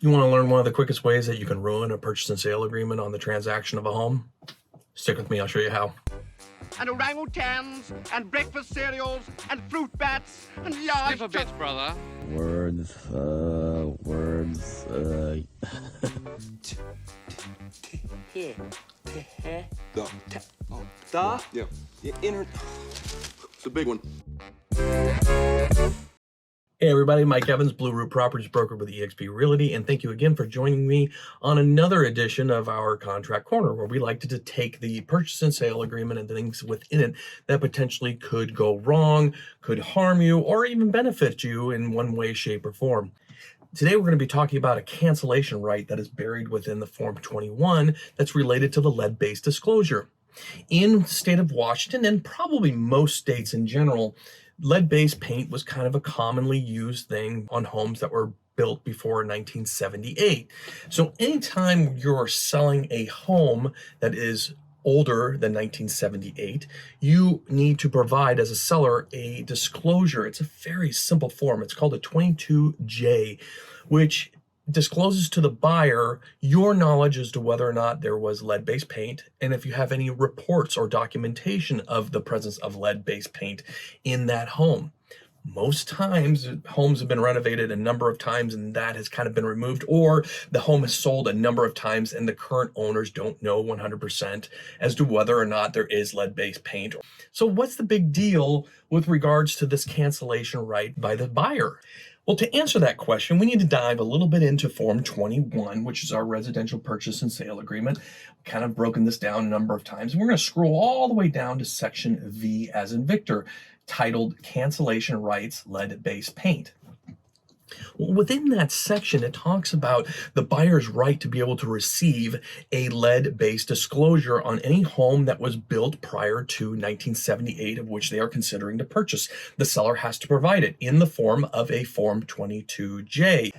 You want to learn one of the quickest ways that you can ruin a purchase and sale agreement on the transaction of a home? Stick with me, I'll show you how. And orangutans, and breakfast cereals, and fruit bats, and yards. Sniff a bit, brother. Words. The? Yeah. It's a big one. Hey everybody, Mike Evans, Blue Root Properties broker with eXp Realty, and thank you again for joining me on another edition of our Contract Corner, where we like to take the purchase and sale agreement and things within it that potentially could go wrong, could harm you, or even benefit you in one way, shape, or form. Today we're going to be talking about a cancellation right that is buried within the Form 21 that's related to the LeadBased Disclosure. In the state of Washington, and probably most states in general, LeadBased paint was kind of a commonly used thing on homes that were built before 1978. So anytime you're selling a home that is older than 1978, you need to provide as a seller a disclosure. It's a very simple form. It's called a 22J, which discloses to the buyer your knowledge as to whether or not there was lead-based paint, and if you have any reports or documentation of the presence of lead-based paint in that home. Most times, homes have been renovated a number of times and that has kind of been removed, or the home has sold a number of times and the current owners don't know 100% as to whether or not there is lead-based paint. So what's the big deal with regards to this cancellation right by the buyer? Well, to answer that question, we need to dive a little bit into Form 21, which is our residential purchase and sale agreement. We've kind of broken this down a number of times. And we're going to scroll all the way down to Section V as in Victor, titled Cancellation Rights Lead-Based Paint. Well, within that section, it talks about the buyer's right to be able to receive a lead-based disclosure on any home that was built prior to 1978 of which they are considering to purchase. The seller has to provide it in the form of a Form 22J.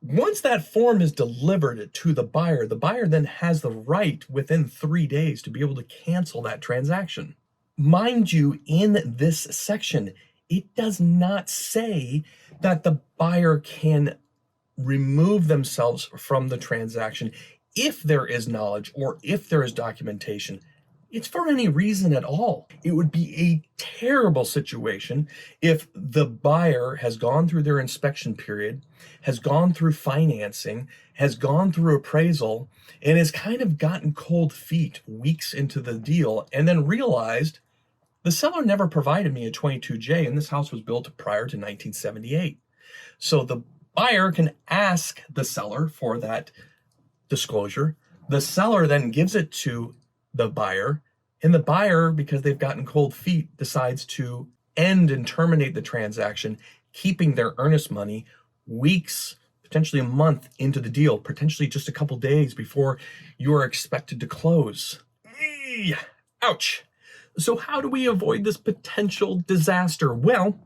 Once that form is delivered to the buyer then has the right within 3 days to be able to cancel that transaction. Mind you, in this section, it does not say that the buyer can remove themselves from the transaction if there is knowledge or if there is documentation. It's for any reason at all. It would be a terrible situation if the buyer has gone through their inspection period, has gone through financing, has gone through appraisal, and has kind of gotten cold feet weeks into the deal and then realized the seller never provided me a 22J and this house was built prior to 1978. So the buyer can ask the seller for that disclosure. The seller then gives it to the buyer, and the buyer, because they've gotten cold feet, decides to end and terminate the transaction, keeping their earnest money weeks, potentially a month into the deal, potentially just a couple days before you are expected to close. Ouch. So how do we avoid this potential disaster? Well,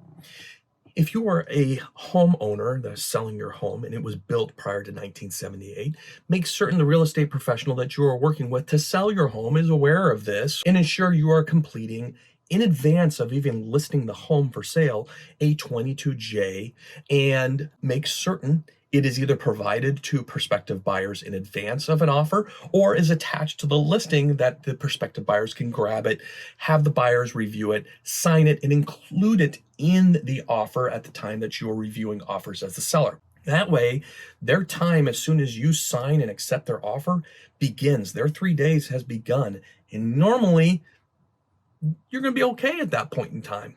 if you are a homeowner that's selling your home and it was built prior to 1978, make certain the real estate professional that you are working with to sell your home is aware of this and ensure you are completing, in advance of even listing the home for sale, a 22J, and make certain it is either provided to prospective buyers in advance of an offer or is attached to the listing that the prospective buyers can grab it, have the buyers review it, sign it, and include it in the offer at the time that you're reviewing offers as the seller. That way, their time as soon as you sign and accept their offer begins. Their 3 days has begun. And normally, you're going to be okay at that point in time.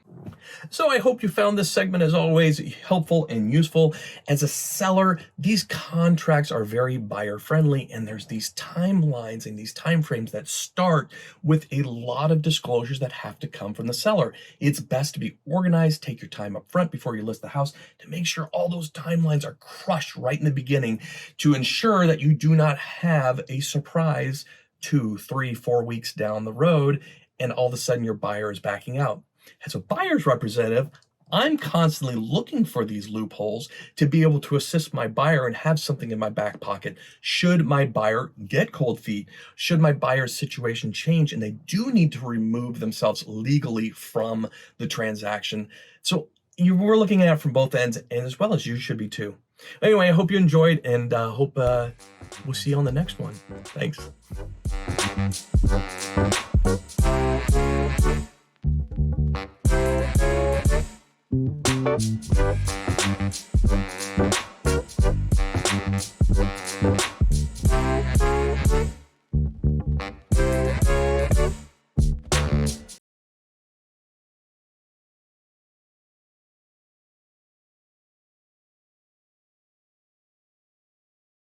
So I hope you found this segment, as always, helpful and useful. As a seller, these contracts are very buyer friendly, and there's these timelines and these timeframes that start with a lot of disclosures that have to come from the seller. It's best to be organized, take your time up front before you list the house to make sure all those timelines are crushed right in the beginning to ensure that you do not have a surprise 2, 3, 4 weeks down the road and all of a sudden your buyer is backing out. As a buyer's representative, I'm constantly looking for these loopholes to be able to assist my buyer and have something in my back pocket should my buyer get cold feet, should my buyer's situation change and they do need to remove themselves legally from the transaction. So we're looking at it from both ends, and as well as you should be too. Anyway, I hope you enjoyed, and hope we'll see you on the next one. Thanks.